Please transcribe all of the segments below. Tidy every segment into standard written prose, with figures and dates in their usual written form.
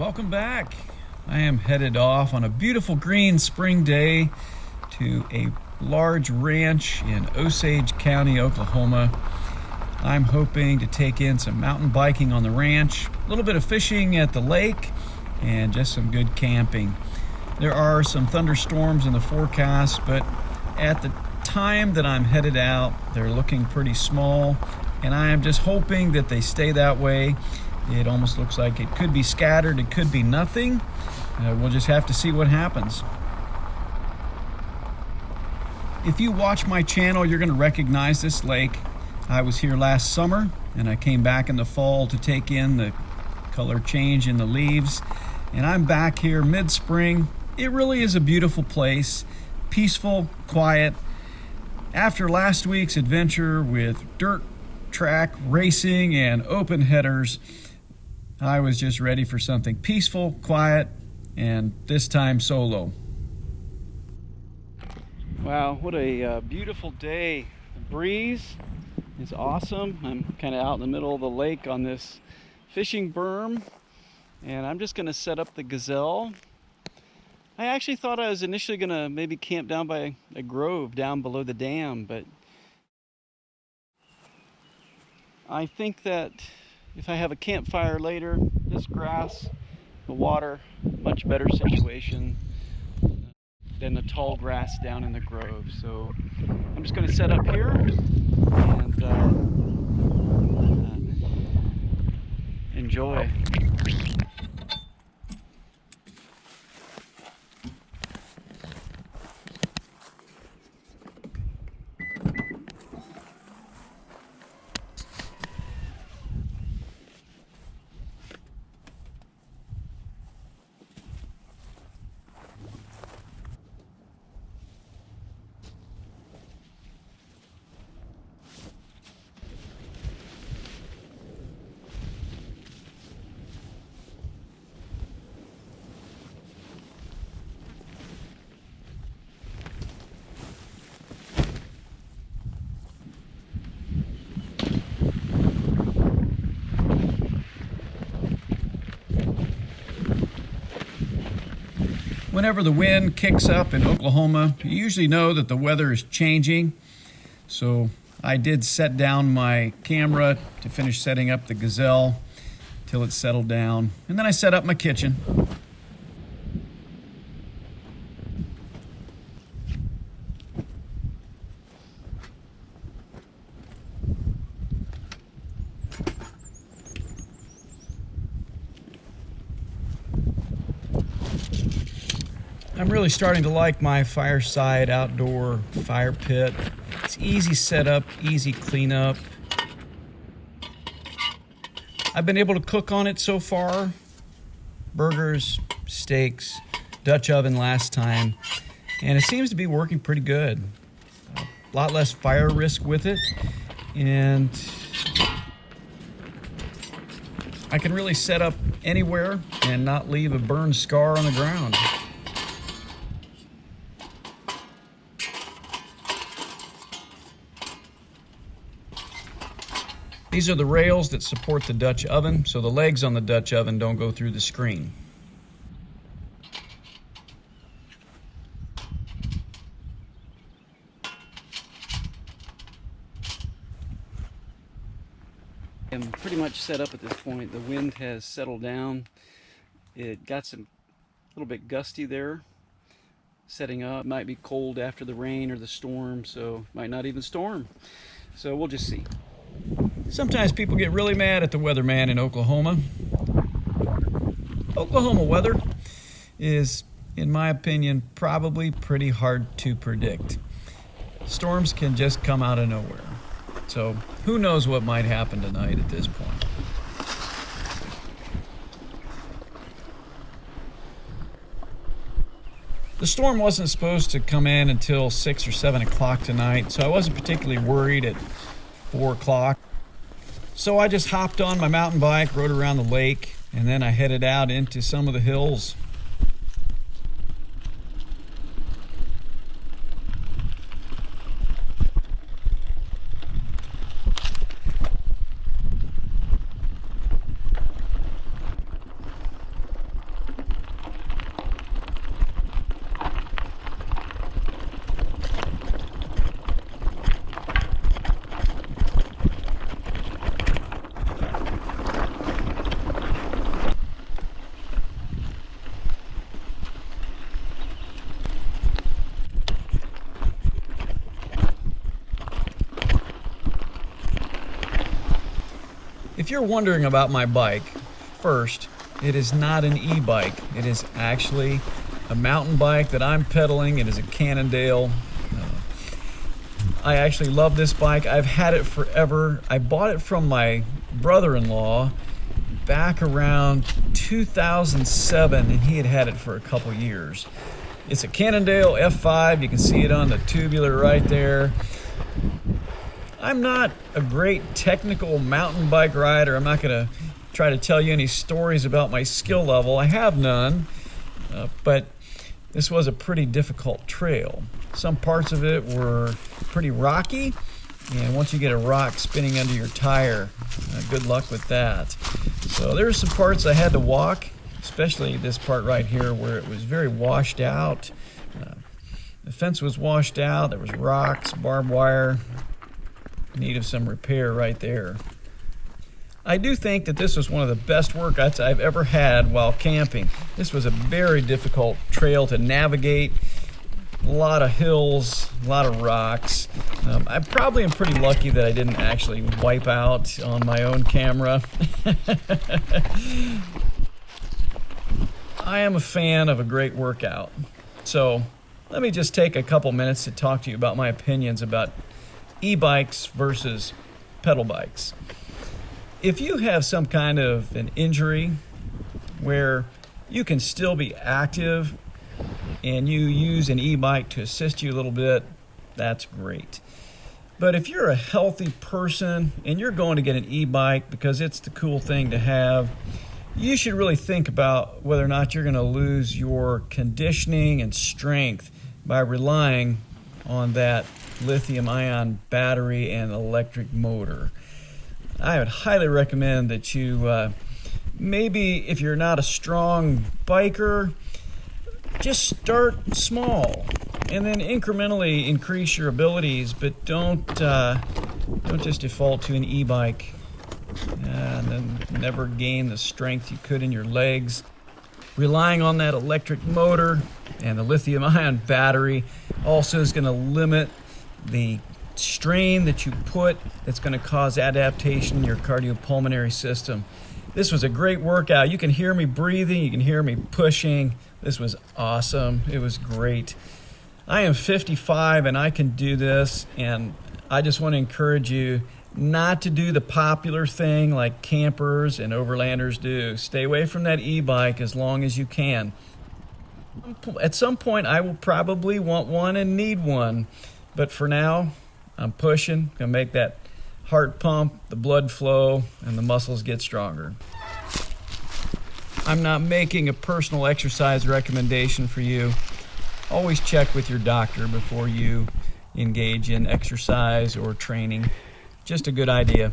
Welcome back. I am headed off on a beautiful green spring day to a large ranch in Osage County, Oklahoma. I'm hoping to take in some mountain biking on the ranch, a little bit of fishing at the lake, and just some good camping. There are some thunderstorms in the forecast, but at the time that I'm headed out, they're looking pretty small, and I am just hoping that they stay that way. It almost looks like it could be scattered, it could be nothing. We'll just have to see what happens. If you watch my channel, you're going to recognize this lake. I was here last summer, and I came back in the fall to take in the color change in the leaves. And I'm back here mid-spring. It really is a beautiful place, peaceful, quiet. After last week's adventure with dirt track racing and open headers, I was just ready for something peaceful, quiet, and this time solo. Wow, what a beautiful day. The breeze is awesome. I'm kind of out in the middle of the lake on this fishing berm, and I'm just going to set up the gazelle. I actually thought I was initially going to maybe camp down by a grove down below the dam, but I think that if I have a campfire later, this grass, the water, much better situation than the tall grass down in the grove. So I'm just going to set up here and enjoy. Whenever the wind kicks up in Oklahoma, you usually know that the weather is changing. So I did set down my camera to finish setting up the gazelle till it settled down. And then I set up my kitchen. I'm really starting to like my fireside outdoor fire pit. It's easy setup, easy cleanup. I've been able to cook on it so far. Burgers, steaks, Dutch oven last time, and it seems to be working pretty good. A lot less fire risk with it, and I can really set up anywhere and not leave a burned scar on the ground. These are the rails that support the Dutch oven, so the legs on the Dutch oven don't go through the screen. I'm pretty much set up at this point. The wind has settled down. It got a little bit gusty there. Setting up, might be cold after the rain or the storm, so might not even storm. So we'll just see. Sometimes people get really mad at the weatherman in Oklahoma. Oklahoma weather is, in my opinion, probably pretty hard to predict. Storms can just come out of nowhere. So who knows what might happen tonight at this point. The storm wasn't supposed to come in until 6 or 7 o'clock tonight, so I wasn't particularly worried at 4 o'clock. So I just hopped on my mountain bike, rode around the lake, and then I headed out into some of the hills. If you're wondering about my bike, first, it is not an e-bike. It is actually a mountain bike that I'm pedaling. It is a Cannondale. I actually love this bike. I've had it forever. I bought it from my brother-in-law back around 2007, and he had had it for a couple years. It's a Cannondale F5. You can see it on the tubular right there. I'm not a great technical mountain bike rider. I'm not going to try to tell you any stories about my skill level. I have none, but this was a pretty difficult trail. Some parts of it were pretty rocky, and once you get a rock spinning under your tire, good luck with that. So there's some parts I had to walk, especially this part right here where it was very washed out. The fence was washed out, there was rocks, barbed wire, need of some repair right there. I do think that this was one of the best workouts I've ever had while camping. This was a very difficult trail to navigate. A lot of hills, a lot of rocks. I probably am pretty lucky that I didn't actually wipe out on my own camera. I am a fan of a great workout. So let me just take a couple minutes to talk to you about my opinions about e-bikes versus pedal bikes. If you have some kind of an injury where you can still be active and you use an e-bike to assist you a little bit, that's great. But if you're a healthy person and you're going to get an e-bike because it's the cool thing to have, you should really think about whether or not you're going to lose your conditioning and strength by relying on that lithium-ion battery and electric motor. I would highly recommend that you maybe, if you're not a strong biker, just start small and then incrementally increase your abilities, but don't just default to an e-bike and then never gain the strength you could in your legs. Relying on that electric motor and the lithium-ion battery also is going to limit the strain that you put that's going to cause adaptation in your cardiopulmonary system. This was a great workout. You can hear me breathing, you can hear me pushing. This was awesome. It was great. I am 55 and I can do this, and I just want to encourage you not to do the popular thing like campers and overlanders do. Stay away from that e-bike as long as you can. At some point I will probably want one and need one, but for now I'm pushing, gonna make that heart pump, the blood flow, and the muscles get stronger. I'm not making a personal exercise recommendation for you. Always check with your doctor before you engage in exercise or training. Just a good idea.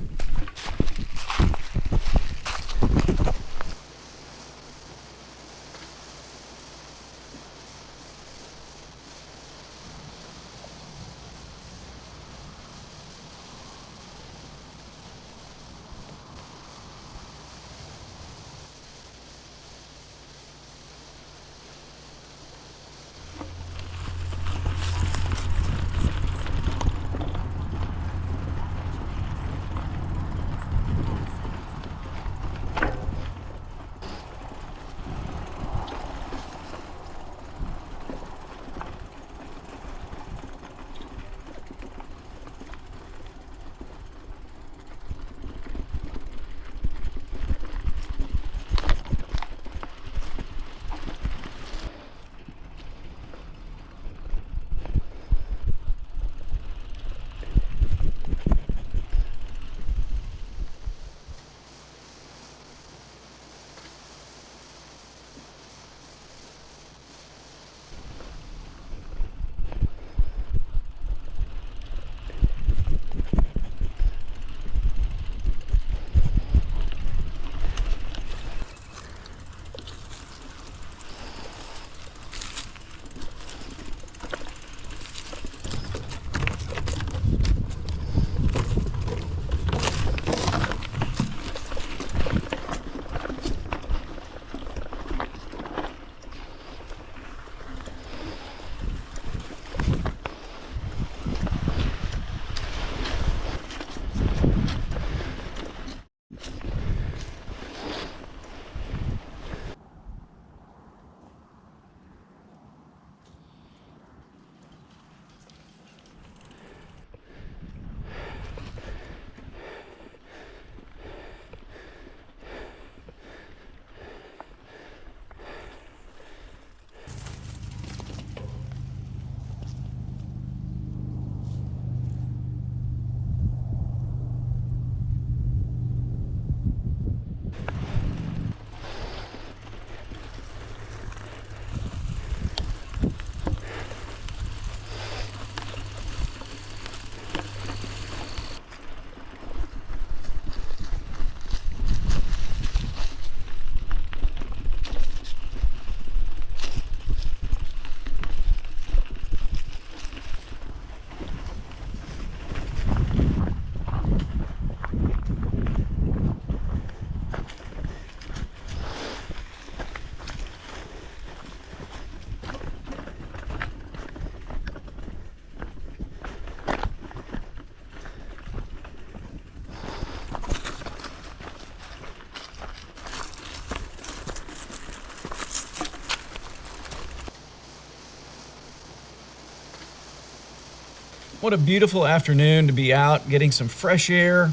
What a beautiful afternoon to be out getting some fresh air,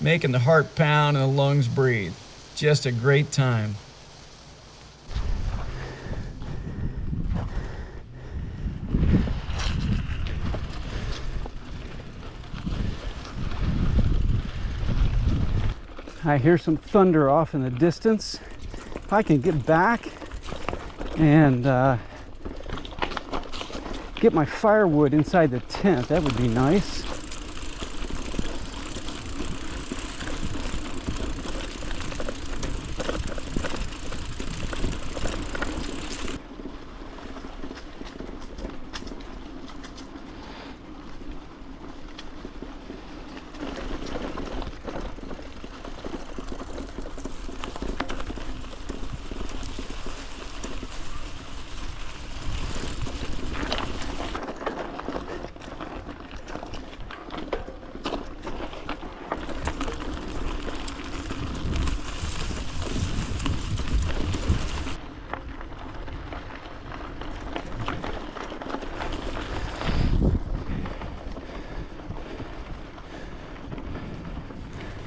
making the heart pound and the lungs breathe. Just a great time. I hear some thunder off in the distance. If I can get back and get my firewood inside the tent, that would be nice.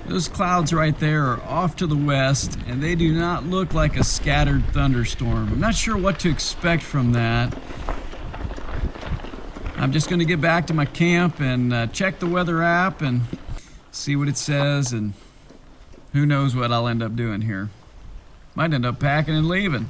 Those clouds right there are off to the west, and they do not look like a scattered thunderstorm. I'm not sure what to expect from that. I'm just going to get back to my camp and check the weather app and see what it says, and who knows what I'll end up doing here. Might end up packing and leaving.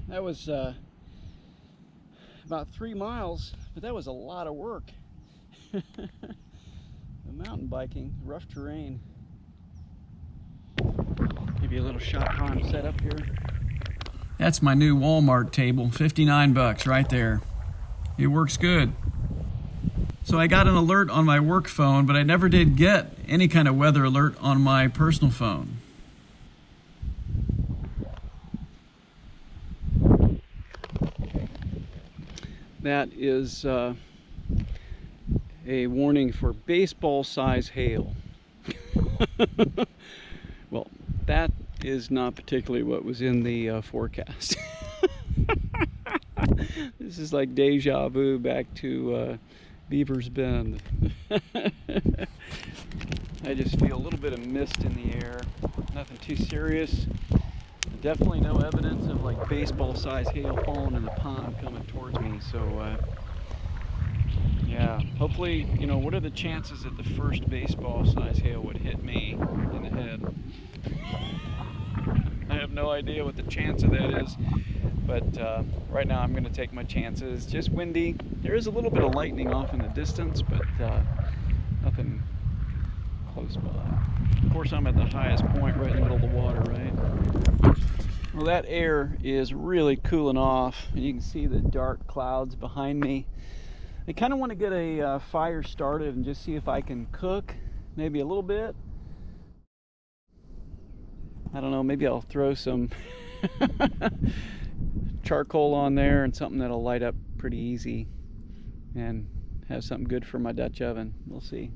That was about 3 miles, but that was a lot of work. The mountain biking, rough terrain. Give you a little shot how I'm set up here. That's my new Walmart table, 59 bucks right there. It works good. So I got an alert on my work phone, but I never did get any kind of weather alert on my personal phone. That is a warning for baseball-size hail. Well, that is not particularly what was in the forecast. This is like deja vu back to Beaver's Bend. I just feel a little bit of mist in the air. Nothing too serious. Definitely no evidence of like baseball-sized hail falling in the pond coming towards me. So yeah, hopefully, you know, what are the chances that the first baseball-sized hail would hit me in the head? I have no idea what the chance of that is, but right now I'm going to take my chances. Just windy. There is a little bit of lightning off in the distance, but nothing close by. Of course, I'm at the highest point right in the middle of the water, right? Well, that air is really cooling off. You can see the dark clouds behind me. I kind of want to get a fire started and just see if I can cook, maybe a little bit. I don't know, maybe I'll throw some charcoal on there and something that'll light up pretty easy and have something good for my Dutch oven. We'll see.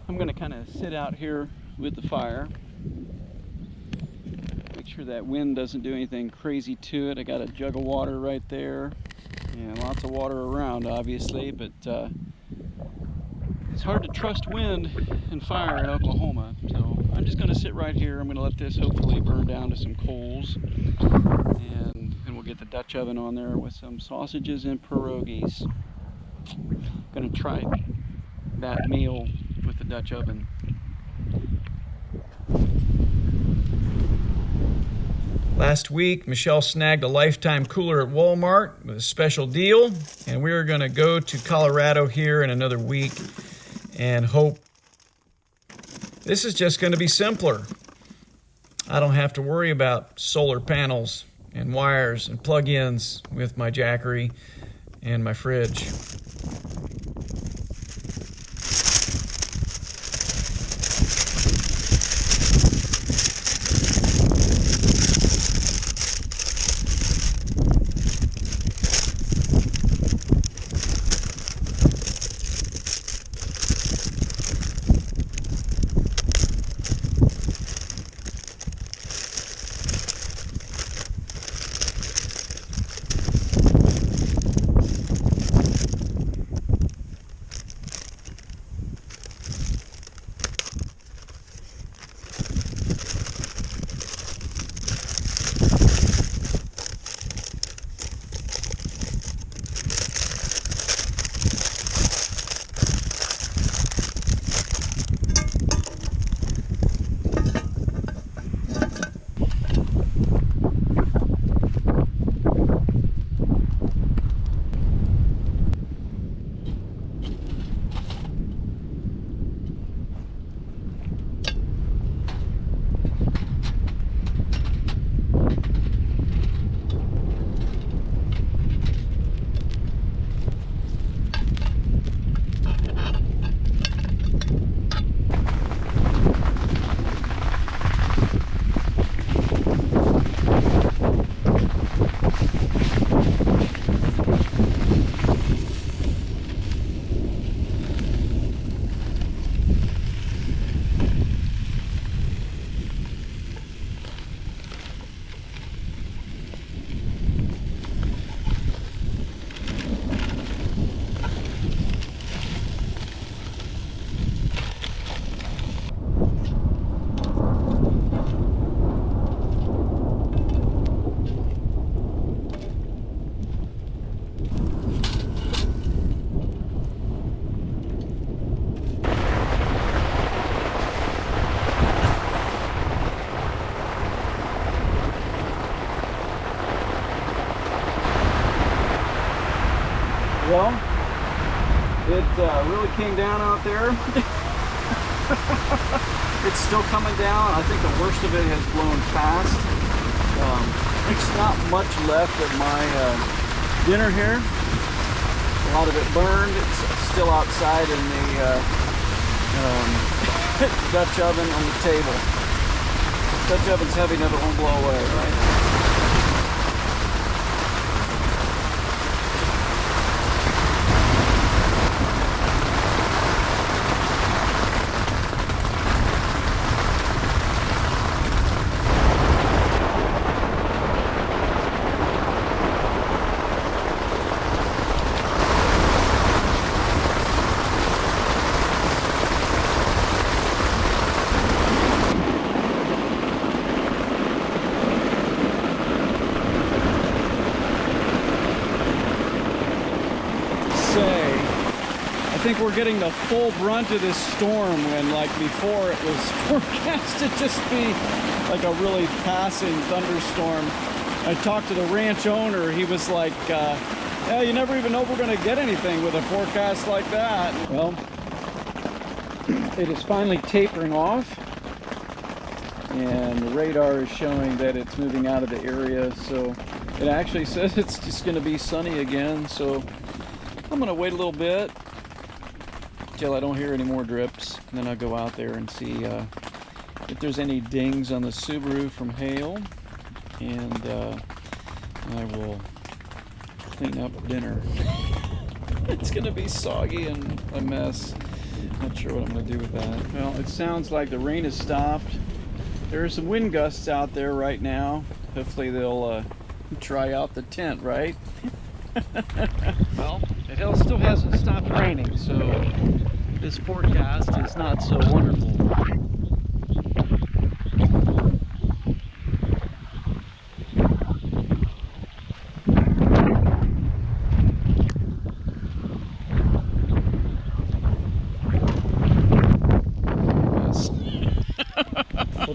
I'm going to kind of sit out here with the fire, make sure that wind doesn't do anything crazy to it. I got a jug of water right there, and lots of water around obviously, but it's hard to trust wind and fire in Oklahoma, so I'm just going to sit right here. I'm going to let this hopefully burn down to some coals, and then we'll get the Dutch oven on there with some sausages and pierogies. Going to try that meal with the Dutch oven. Last week, Michelle snagged a lifetime cooler at Walmart with a special deal, and we are going to go to Colorado here in another week and hope this is just going to be simpler. I don't have to worry about solar panels and wires and plug-ins with my Jackery and my fridge. Well, it really came down out there. It's still coming down. I think the worst of it has blown past. There's not much left of my dinner here. A lot of it burned. It's still outside in the Dutch oven on the table. Dutch oven's heavy, never won't blow away, right? I think we're getting the full brunt of this storm when, like before, it was forecast to just be like a really passing thunderstorm. I talked to the ranch owner. He was like, yeah, you never even know if we're going to get anything with a forecast like that. Well, it is finally tapering off, and the radar is showing that it's moving out of the area. So it actually says it's just going to be sunny again. So I'm going to wait a little bit till I don't hear any more drips, and then I'll go out there and see if there's any dings on the Subaru from hail, and I will clean up dinner. It's gonna be soggy and a mess. Not sure what I'm gonna do with that. Well, it sounds like the rain has stopped. There are some wind gusts out there right now. Hopefully they'll dry out the tent, right? Well, it still hasn't stopped raining, so this forecast is not so wonderful.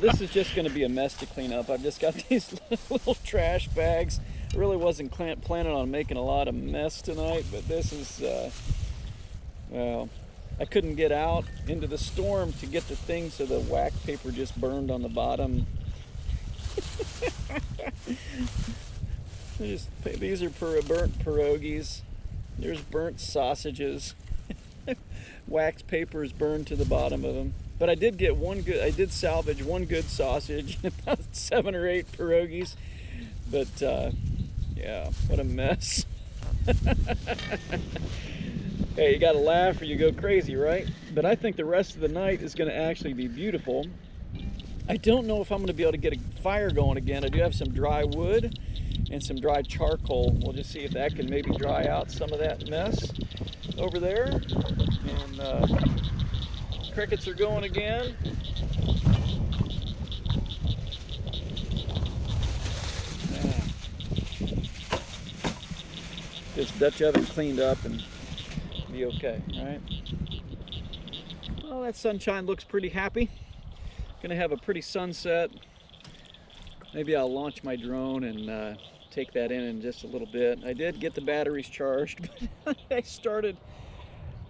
this is just going to be a mess to clean up. I've just got these little trash bags. I really wasn't planning on making a lot of mess tonight, but this is, well, I couldn't get out into the storm to get the thing, so the wax paper just burned on the bottom. These are burnt pierogies. There's burnt sausages. Wax paper is burned to the bottom of them. But I did get I did salvage one good sausage, about 7 or 8 pierogies. But yeah, what a mess. Hey, you gotta laugh or you go crazy, right? But I think the rest of the night is gonna actually be beautiful. I don't know if I'm gonna be able to get a fire going again. I do have some dry wood and some dry charcoal. We'll just see if that can maybe dry out some of that mess over there. And crickets are going again. This Dutch oven cleaned up and be okay, right? Well, that sunshine looks pretty happy. Gonna have a pretty sunset. Maybe I'll launch my drone and take that in just a little bit. I did get the batteries charged, but I started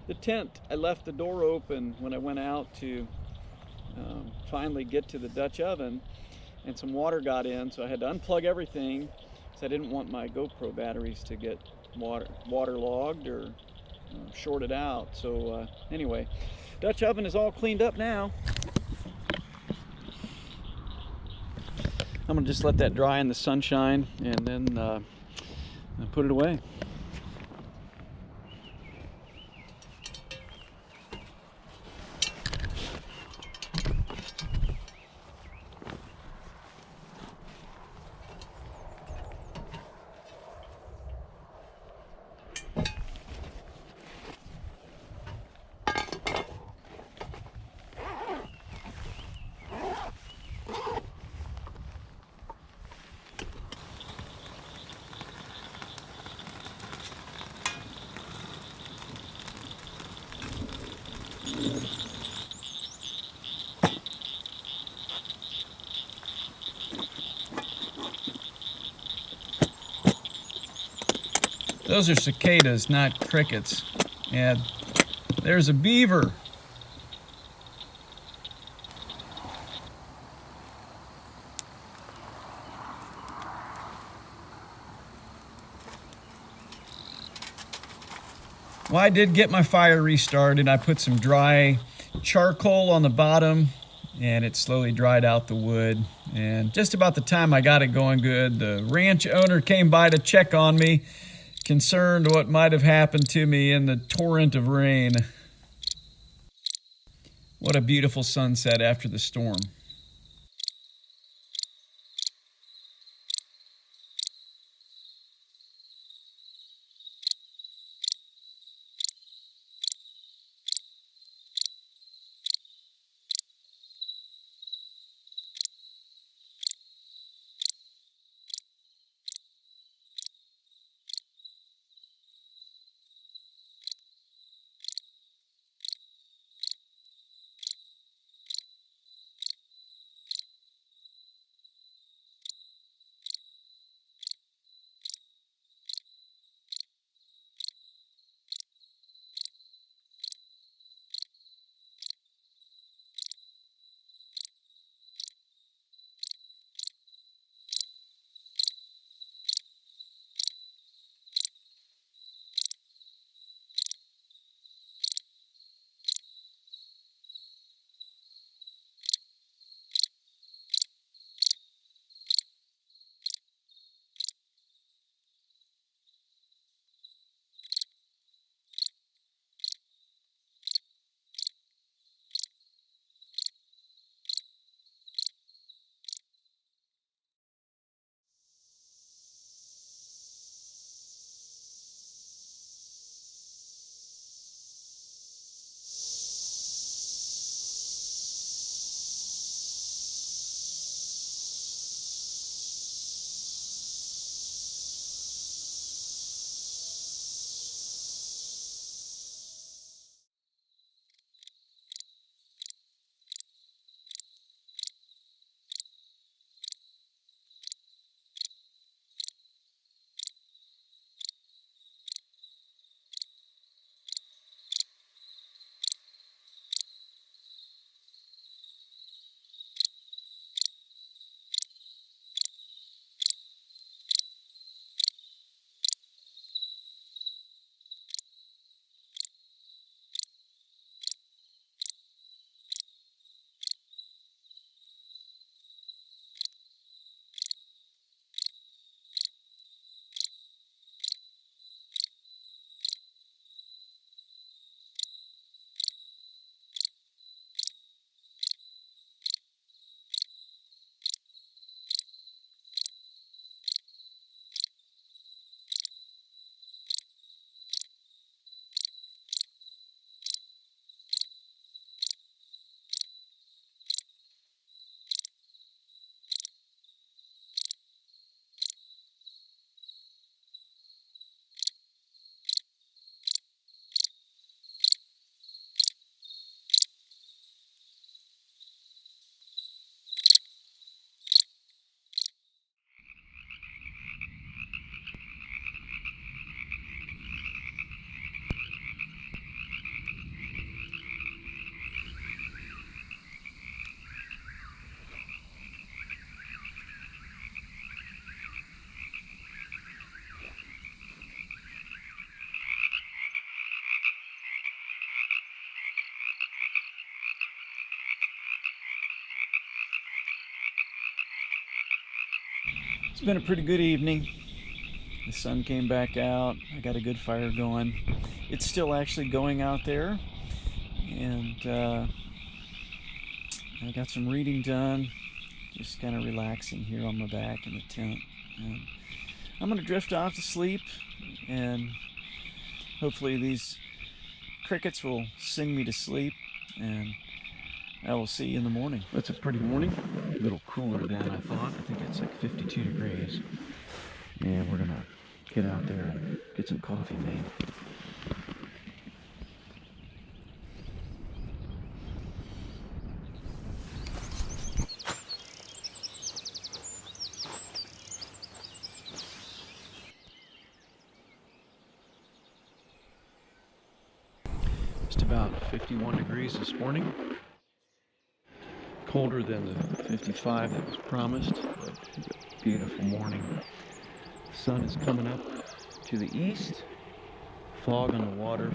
the tent. I left the door open when I went out to finally get to the Dutch oven, and some water got in, so I had to unplug everything because I didn't want my GoPro batteries to get waterlogged or shorted out. So anyway, Dutch oven is all cleaned up now. I'm gonna just let that dry in the sunshine and then put it away. Those are cicadas, not crickets. And there's a beaver. Well, I did get my fire restarted. I put some dry charcoal on the bottom and it slowly dried out the wood. And just about the time I got it going good, the ranch owner came by to check on me, concerned what might have happened to me in the torrent of rain. What a beautiful sunset after the storm. It's been a pretty good evening. The sun came back out. I got a good fire going. It's still actually going out there, and I got some reading done. Just kind of relaxing here on my back in the tent. And I'm going to drift off to sleep, and hopefully these crickets will sing me to sleep, and I will see you in the morning. It's a pretty morning. A little cooler than I thought. I think it's like 52 degrees. And we're going to get out there and get some coffee made. Just about 51 degrees this morning. Colder than the 55 that was promised, but a beautiful morning. The sun is coming up to the east. Fog on the water.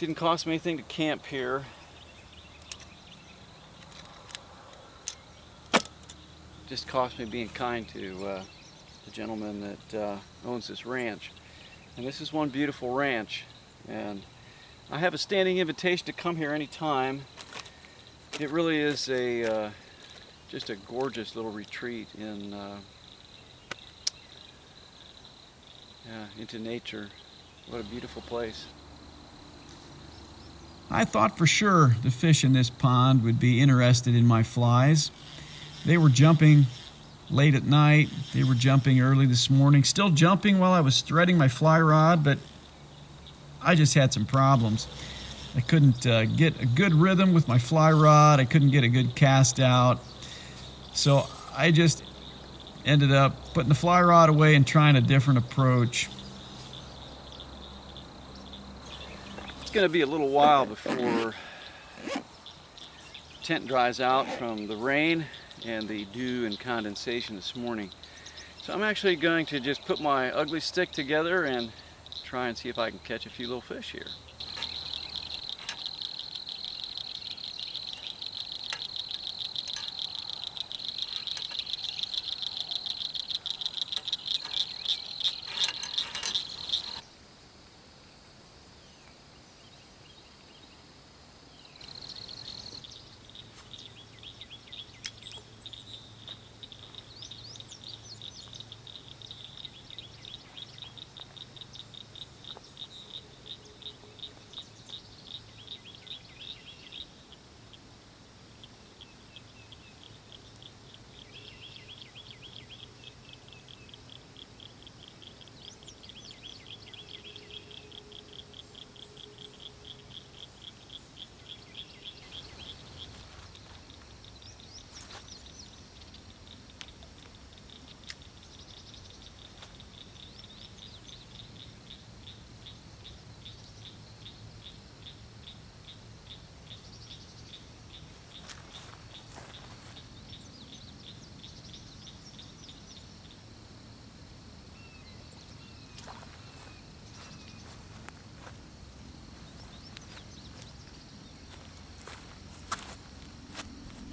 Didn't cost me anything to camp here. Just cost me being kind to the gentleman that owns this ranch. And this is one beautiful ranch, and I have a standing invitation to come here anytime. It really is a just a gorgeous little retreat in into nature. What a beautiful place. I thought for sure the fish in this pond would be interested in my flies. They were jumping late at night. They were jumping early this morning. Still jumping while I was threading my fly rod, but I just had some problems. I couldn't get a good rhythm with my fly rod. I couldn't get a good cast out. So I just ended up putting the fly rod away and trying a different approach. It's going to be a little while before the tent dries out from the rain and the dew and condensation this morning. So I'm actually going to just put my ugly stick together and try and see if I can catch a few little fish here.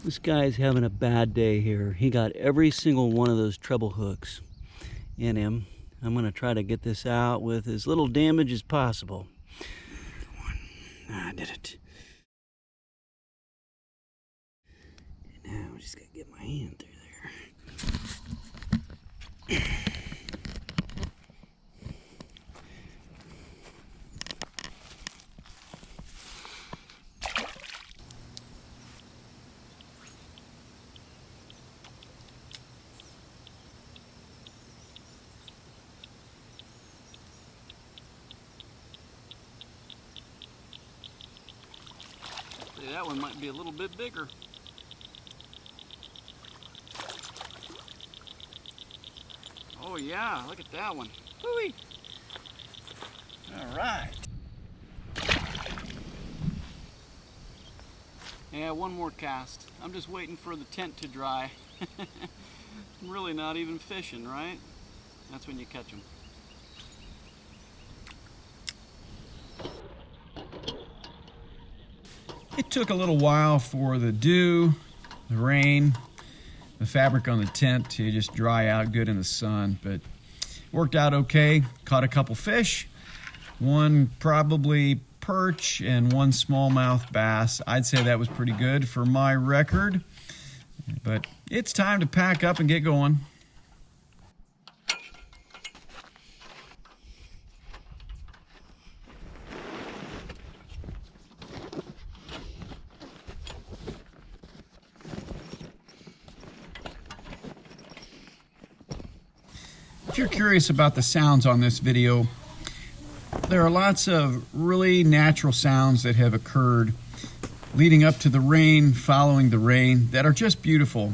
This guy's having a bad day here. He got every single one of those treble hooks in him. I'm going to try to get this out with as little damage as possible. I did it. Now I just got to get my hand through there. That one might be a little bit bigger. Oh yeah, look at that one. Whoo-wee. All right. Yeah, one more cast. I'm just waiting for the tent to dry. I'm really not even fishing, right? That's when you catch them. It took a little while for the dew, the rain, the fabric on the tent to just dry out good in the sun, but worked out okay. Caught a couple fish, one probably perch and one smallmouth bass. I'd say that was pretty good for my record, but it's time to pack up and get going. If you're curious about the sounds on this video, there are lots of really natural sounds that have occurred leading up to the rain, following the rain, that are just beautiful.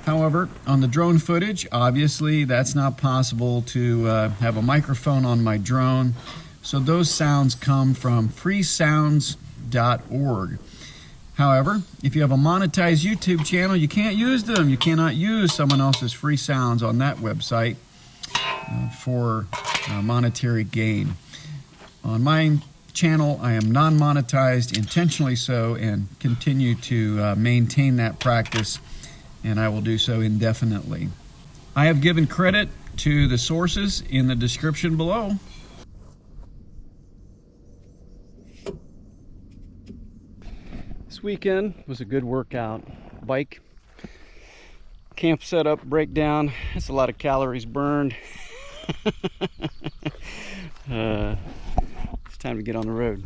However, on the drone footage, obviously that's not possible to have a microphone on my drone, so those sounds come from freesounds.org. However, if you have a monetized YouTube channel, you can't use them. You cannot use someone else's free sounds on that website for monetary gain. On my channel. I am non-monetized, intentionally so, and continue to maintain that practice, and I will do so indefinitely. I have given credit to the sources in the description below. This weekend was a good workout. Bike, camp setup, breakdown. That's a lot of calories burned. It's time to get on the road.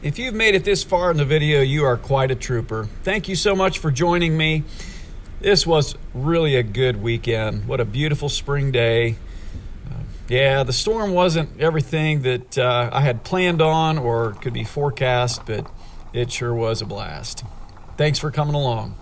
If you've made it this far in the video, you are quite a trooper. Thank you so much for joining me. This was really a good weekend. What a beautiful spring day. Yeah, the storm wasn't everything that I had planned on or could be forecast, but it sure was a blast. Thanks for coming along.